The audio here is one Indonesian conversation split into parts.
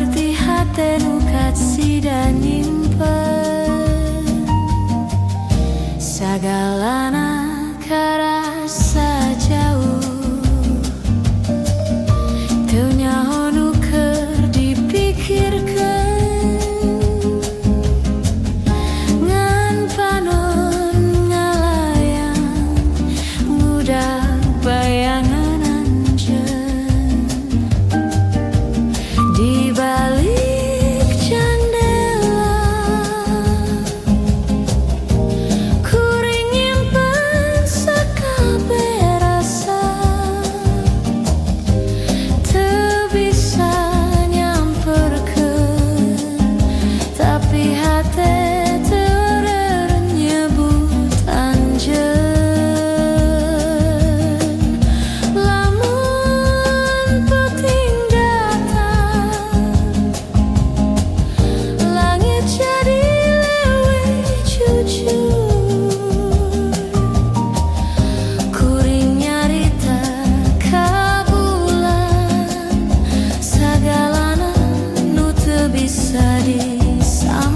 seperti hatenu katsida nyimpen sagalana karasa jauh teunya honu keur dipikirkeun ngan panon ngalayang budak bayangan anjeun di balik jendela kuring nyimpen sakabeh rasa teu bisa nyamperkeun tapi hate teu nyebut anjeun lamun penting datang langit jadi lewe jujur kuring nyarita ka bulan sagalana nu teu bisa disamperkeun.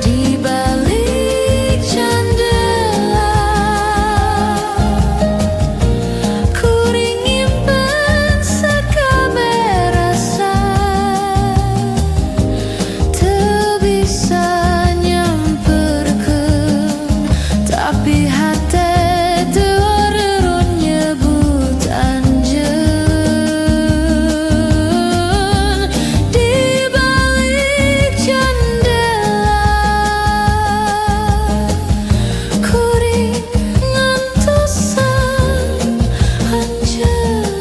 Di balik jendela kuring nyimpen sakabeh rasa teu bisa nyamperkeun tapi hate teu reurun nyebut anjeun di balik jendela kuring ngantosan anjeun.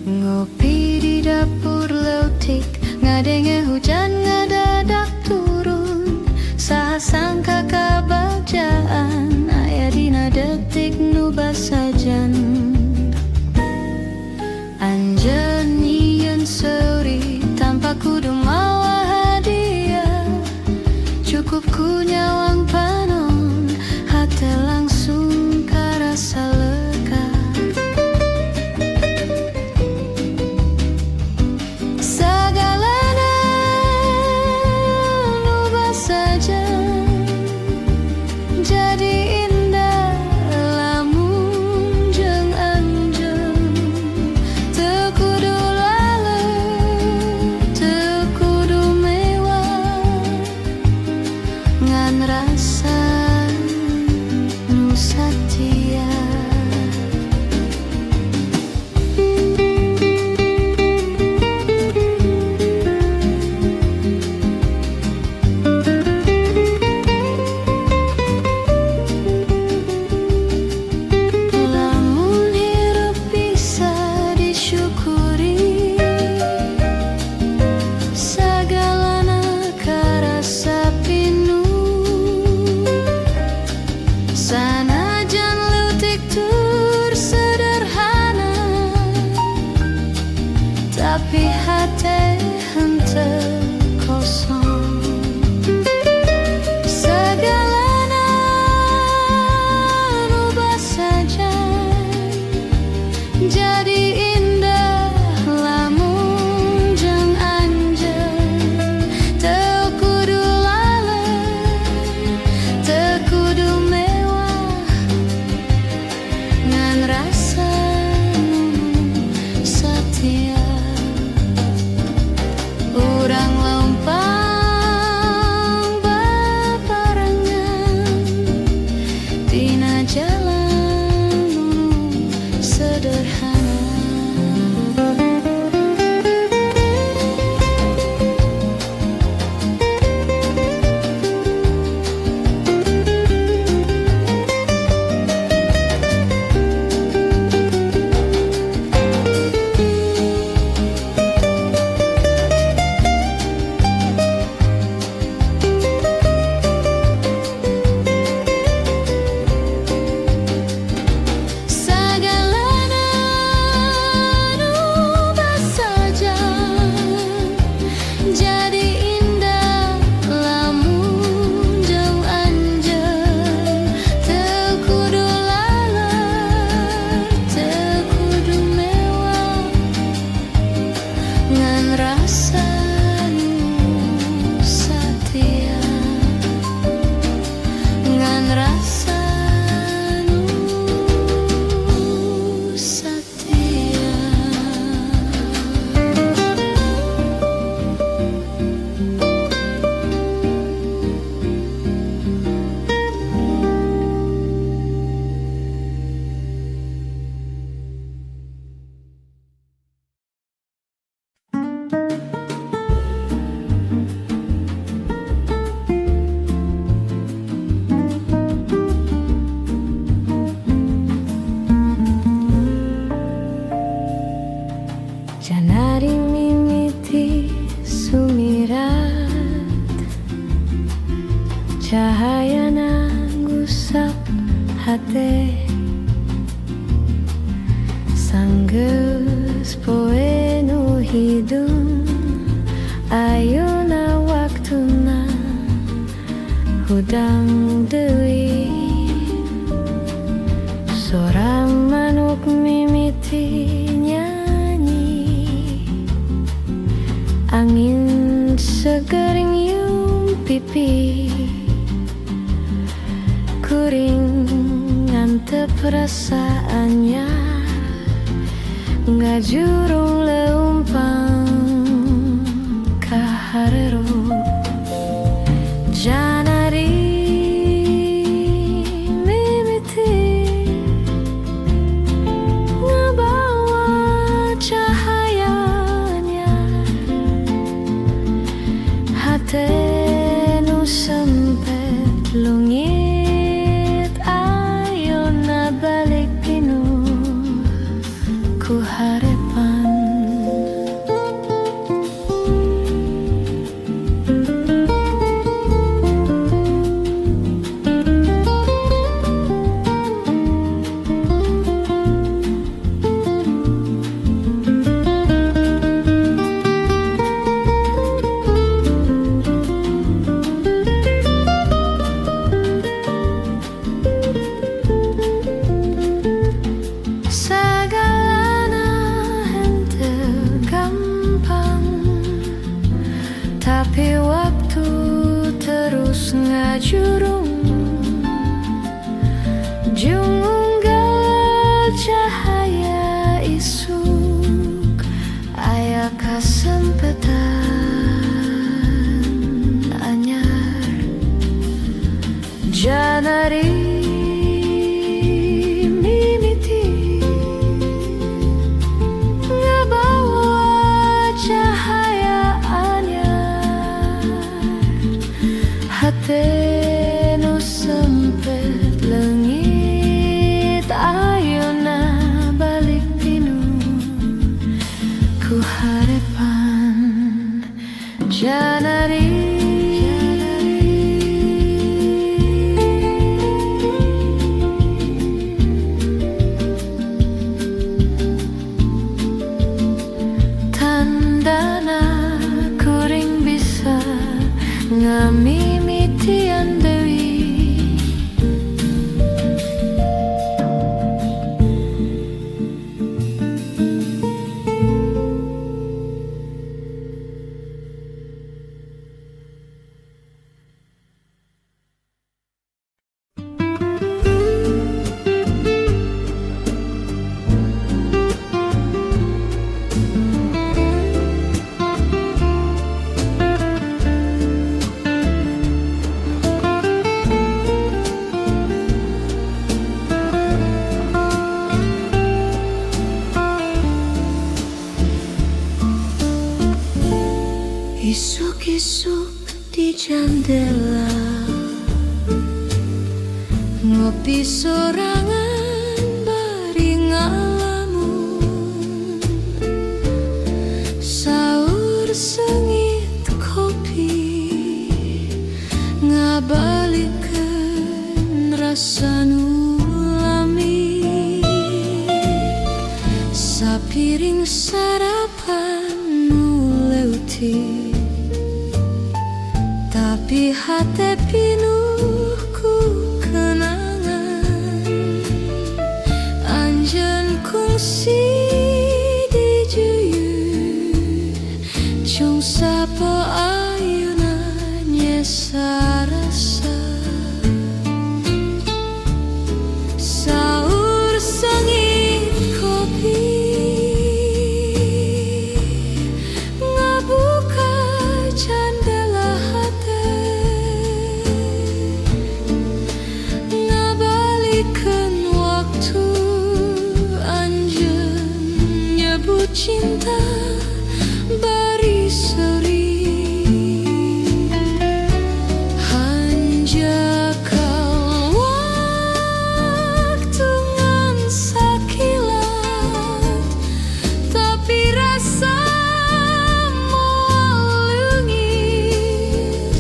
Ngopi di dapur leutik ngadenge hujan ngadadak turun saha sangka kabajaan aya dina detik nu basajan anjeun nyieun seuri tanpa kudu mawa hadiah cukup ku nyawang panon hate langsung karasa lega sagalana nu basajan jadi indah lamun jeung anjeun teu kudu laleur teu kudu mewah ngan rasa nu satia. Lamun hirup bisa disyukuri sagalana karasa pinuh sanajan leutik tur sederhana tapi hate henteu kosong sagalana nu basajan jadi indah lamun jeung anjeun teu kudu laleur teu kudu mewah ngan rasa Sanggeus poe nu hidung, ayeuna waktuna hudang deui. Sorang manuk mimiti nyanyi, angin segering nyium pipi, kuring ngantep perasaannya, ngajurung leumpang kaharero. Janari mimiti ngabawa cahayanya, hate nu sempet lungit ayeuna balik pinuh ku harepan. Tapi waktu terus ngajurung, junggal cahaya isuk, aya kasempetan anyar. Janari mimiti ngabawa cahaya hate nu sempet leungit ayeuna balik pinuh ku harepan. Janari tandana kuring bisa ngamimitian deui. Isuk-isuk di jendela, ngopi sorangan bari ngalamun, saur sengit kopi ngabalikeun rasa nu lami, sapiring sarapan nu leutik. Tapi hate pinuh ku kenangan, anjeun kungsi di jeuyeun, cung sapo ayeuna nyesa rasa. Saur sengit kopi ngabuka jendela hate, ngabalikeun waktu anjeun nyebut cinta bari seuri. Hanjakal waktu ngan sakilat, tapi rasa moal leungit,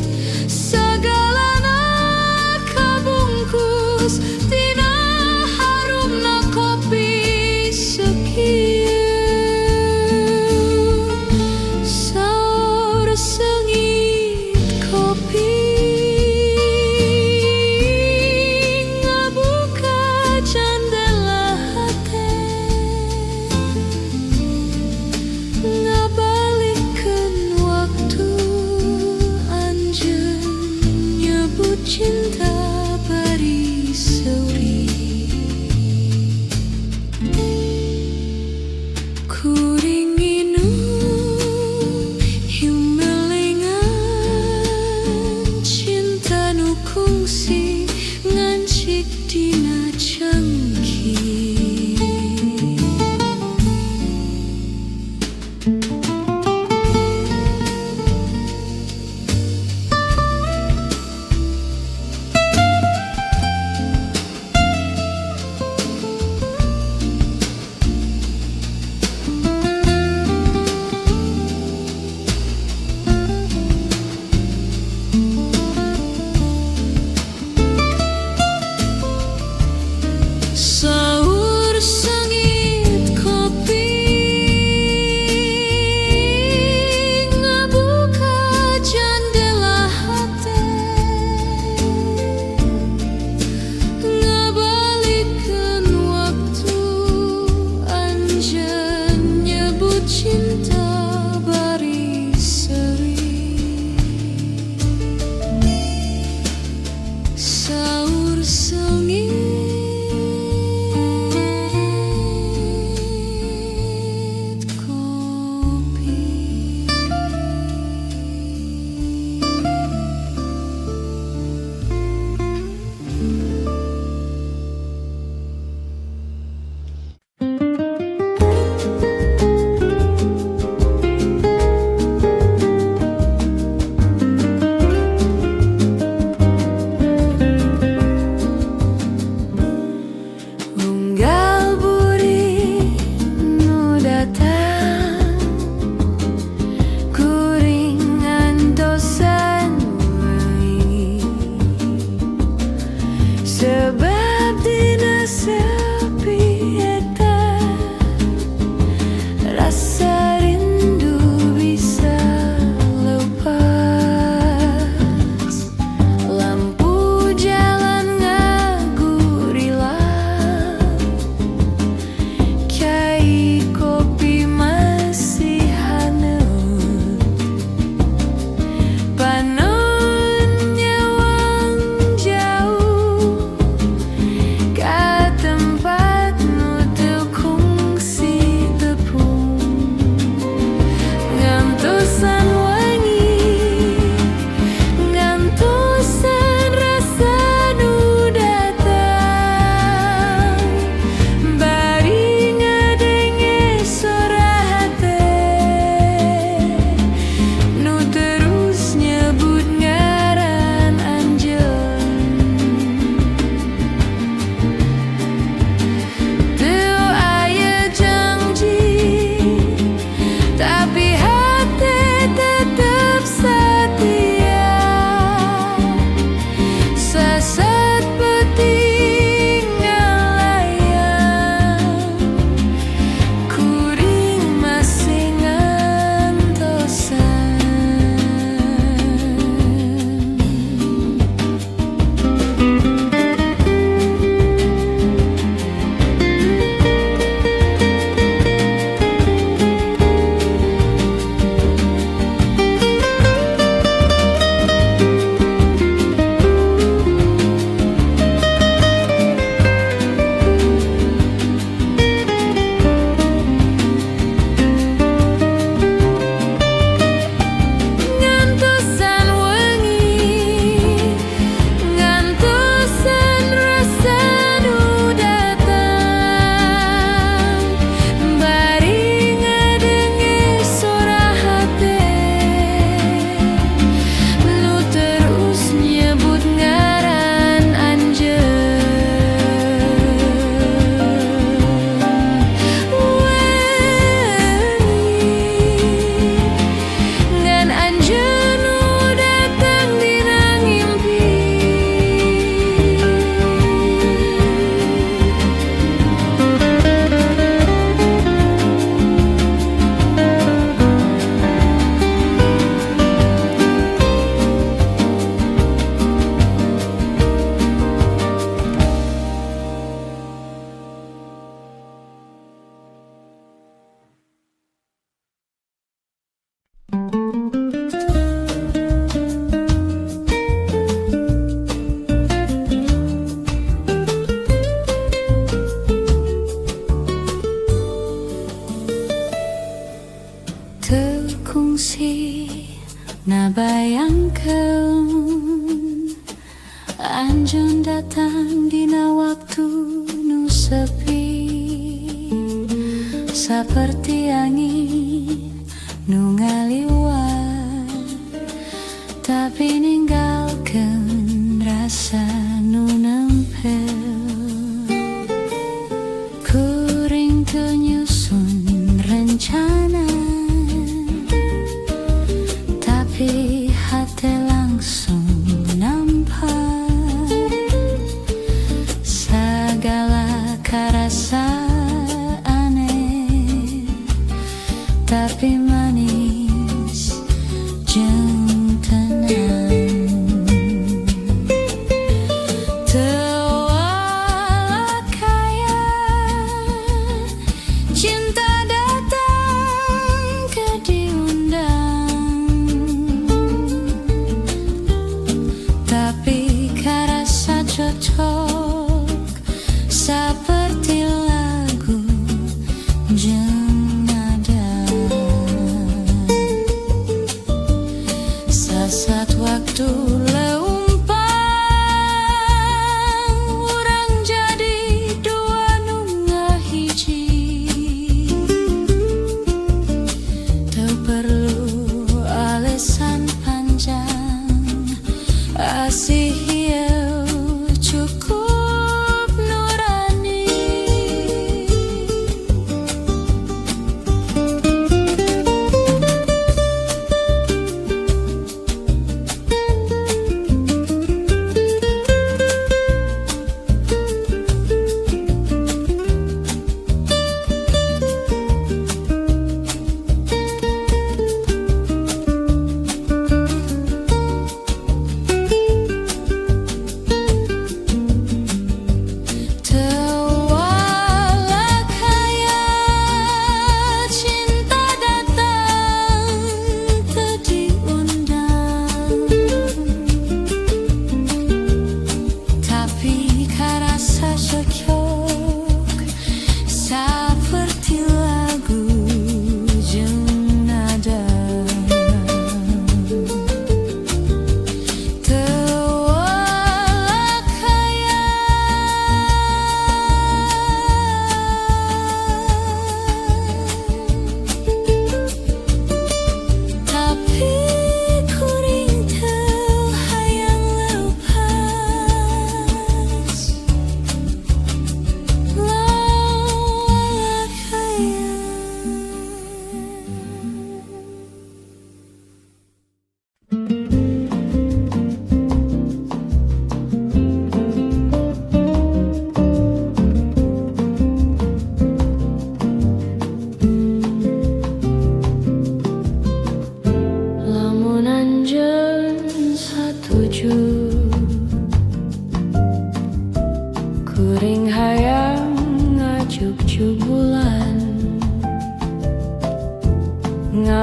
sagalana kabungkus tina harumna kopi sekilat. cinta berseri, saur sengit kopi. Unggal buri nu datang, kuringan dosan wengi, sebab dina sepi eta rasa rindu bisa lepas. Lampu jalan ngagurilah, cai kopi masih hangat, panon nyawang jauh ka tempat nu teu kungsi tepung. Ngantosan wangi, ngantosan rasa nu datang, bari ngadenge sora hate nu terus nyebut ngaran anjeun. Teu aya janji, tapi hati tetep setia. Sasat penting ngalayan, kuring masih ngantosan. Ngantosan wengi, ngantosan rasa nu datang, bari ngadenge sora hate nu terus nyebut ngaran anjeun. Wengi ngan anjeun nu datang dina ngimpi. Teu kungsi nabayangkeun anjeun datang dina waktu nu sepi, saperti angin nu ngaliwat, tapi ninggalkeun rasa nu nempel. Kuring teu nyusun rencana, tapi hati langsung nampak segala karasa aneh, tapi manis jeung tenang.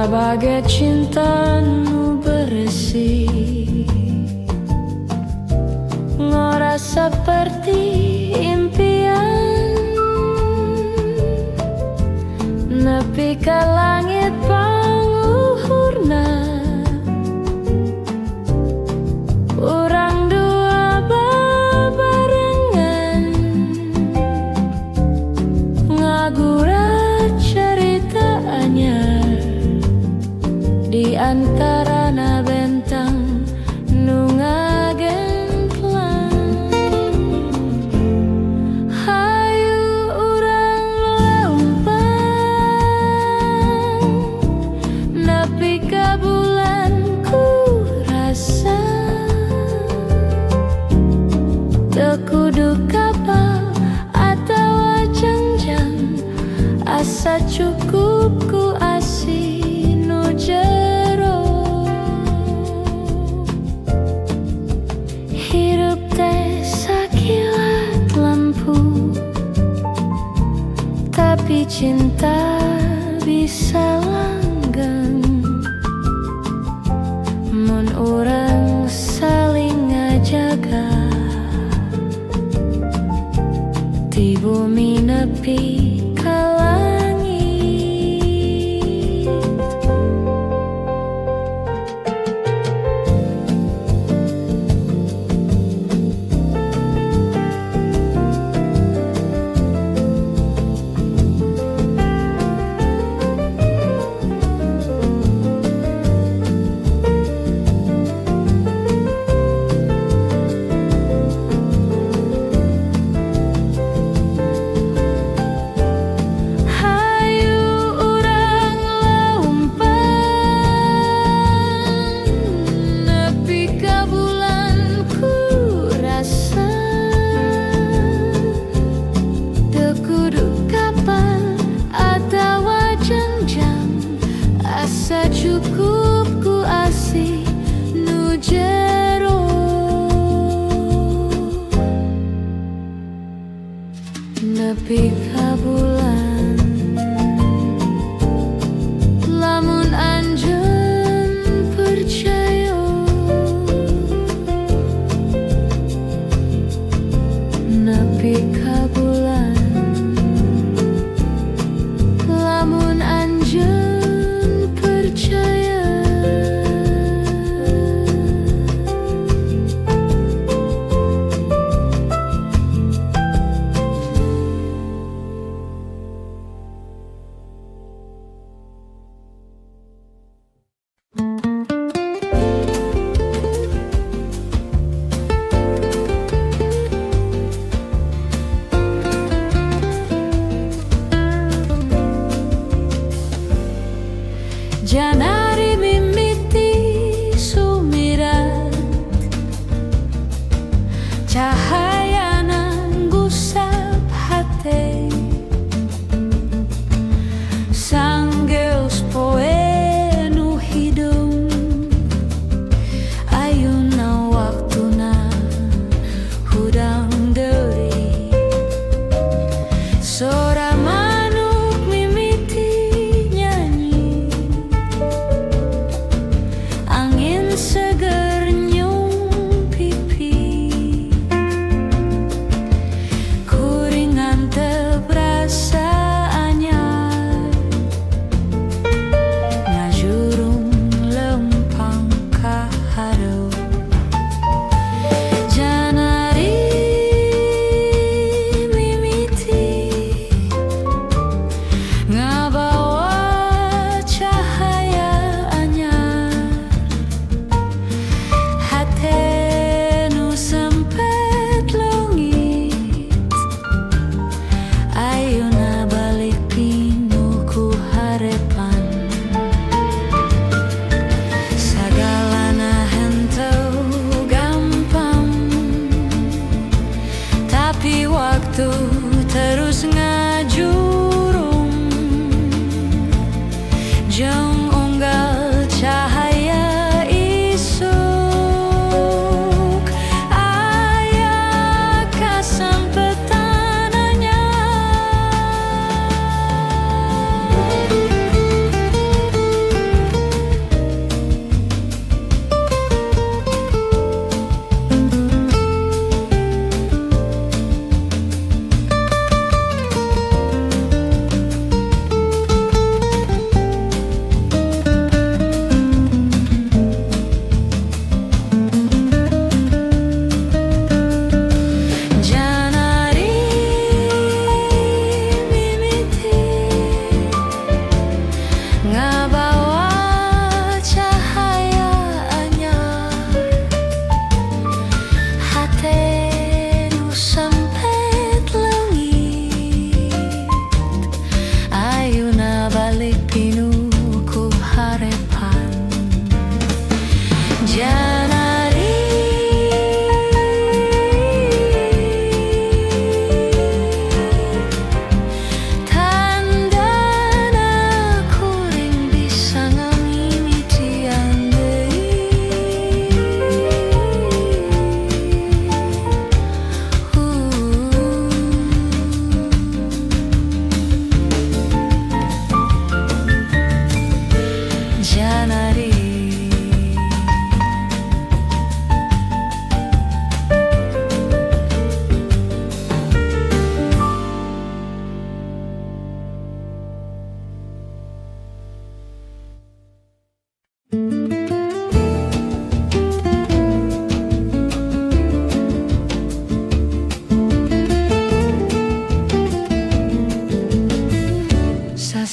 bagai cintamu bersih, ngora seperti impian, nepi ke langit panguhurna. Urang dua babarengan, ngagura cerita anyar di antara bentang nu ngagemplang. Hayu urang leumpang nepi ka bulan ku rasa, teu kudu kapal atawa jangjang, asa cukup ku asih nu jero. Hirup teh sakilat lampu, tapi cinta bisa langgeng mun urang saling ngajaga di bumi nepi ka langit. Cukup ku asih nu jero, nepi ka bulan. Lamun anjeun percaya, nepi ka bulan. Lamun anjeun percaya.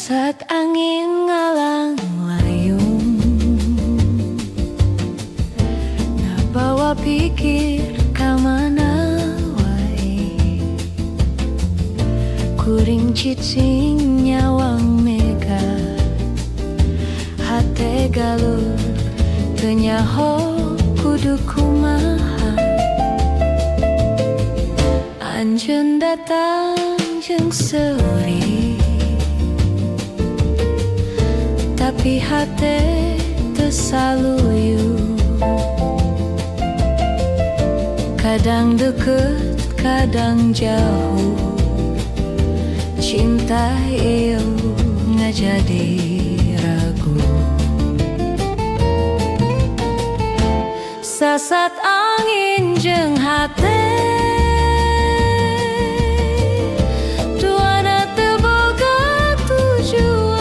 Sasat angin ngalang layung, nabawa pikir kamana wae, kuring cicing nyawang mega, hate galur tenyaho kudu kumaha. Anjeun datang jeung seuri, tapi hate teu saluyu. Kadang deket, kadang jauh, cinta ieu ngajadi ragu. Sasat angin jeung hate, duana teu boga tujuan.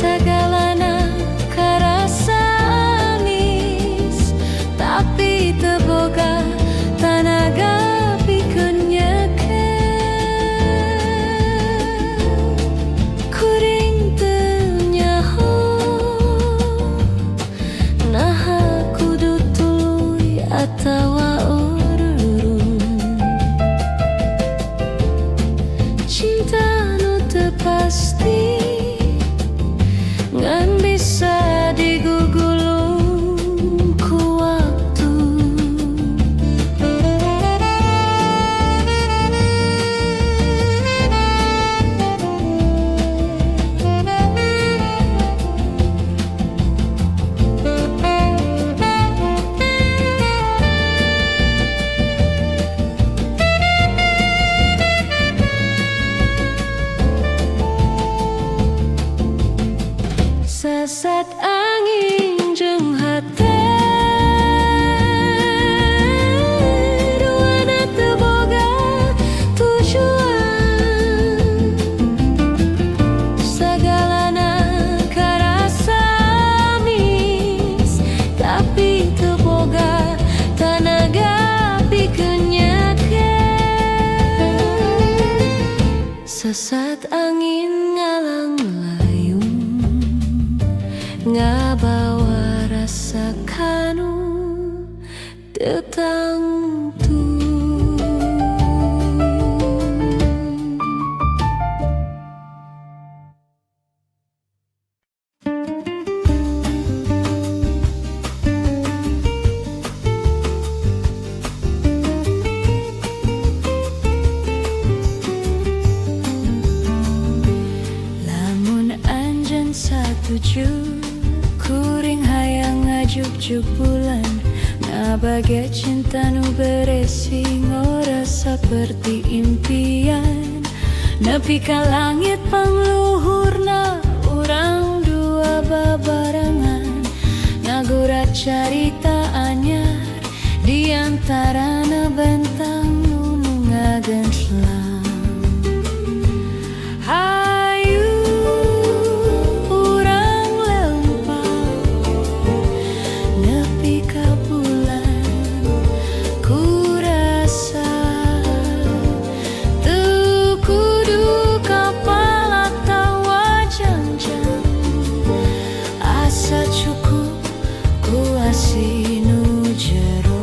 Sagalana karasa anis, tapi teu boga tanaga pikeun nyekel. Kuring teu nyaho naha kudu tuluy atawa ururun. Cinta nu teu pasti ngan bisa digugulung ku waktu. Sasat angin jeung hate, duana teu boga tujuan. Sagalana karasa amis, tapi teu boga tanaga pikeun nyekel. Sasat angin ngalang layung, ngabawa rasa kanu teu tangtu. Lamun anjeun satuju, kuring hayang ngajuk-juk bulan. Nabage cinta nu beresi ngora saperti impian. Nepi ka langit pangluhurna, urang dua babarengan. Ngagurat carita anyar di antarana bentang nu ngagenslang. Hayu urang lempang nepi ka bulan, ku rasa teu kudu kapal atawa janjang. Asa cukup ku asih nu jero.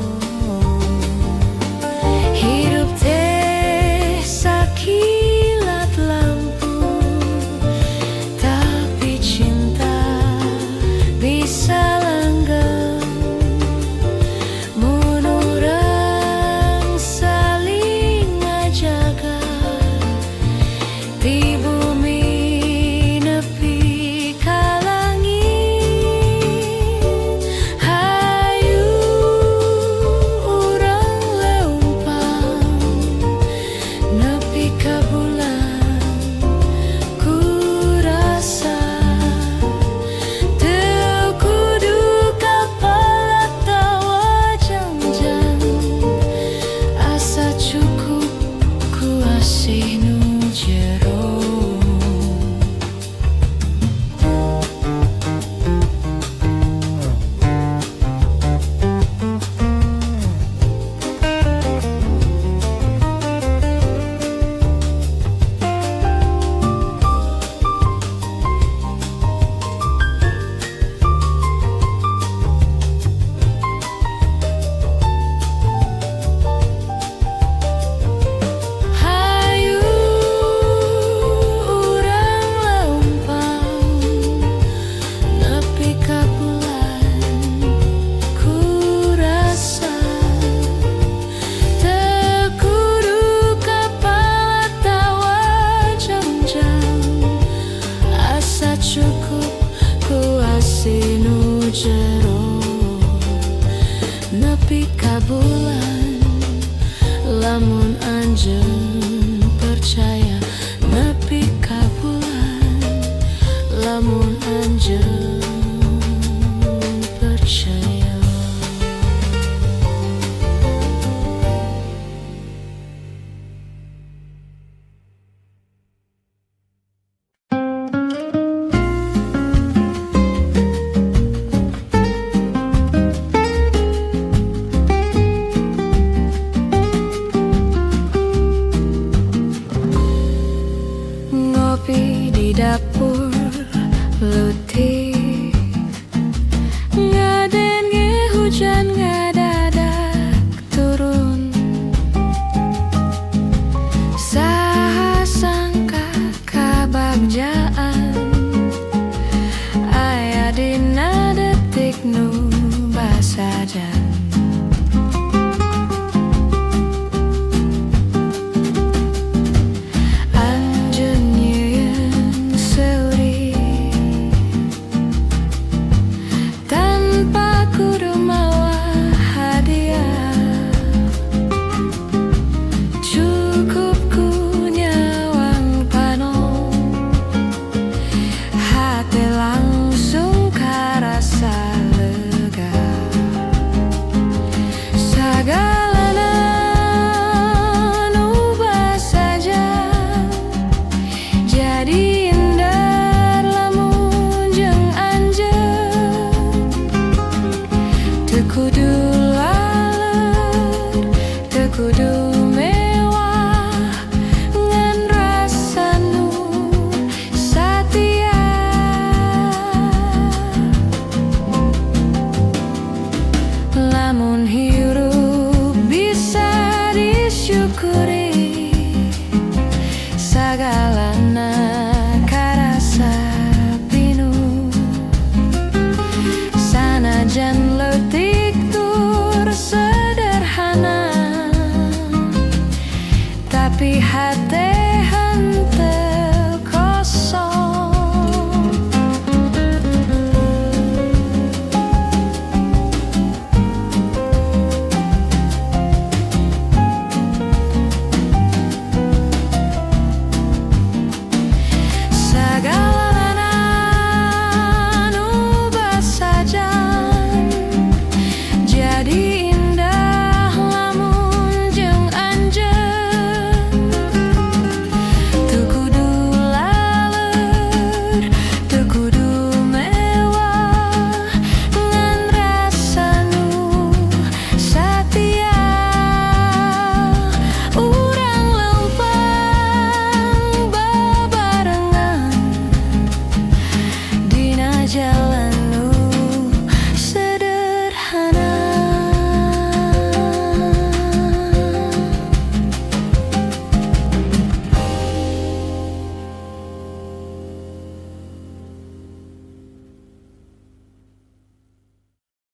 jero nepi ka bulan lamun anjeun percaya nepi ka bulan lamun anjeun percaya. Ngopi di dapur letih, ngadenge hujan ngadadak turun. Saha sangka kabagjaan aya dina detik nu basajan. Tekudu laler, tekudu mewah, ngan rasa nu satia. Lamun hirup bisa disyukuri, sagalana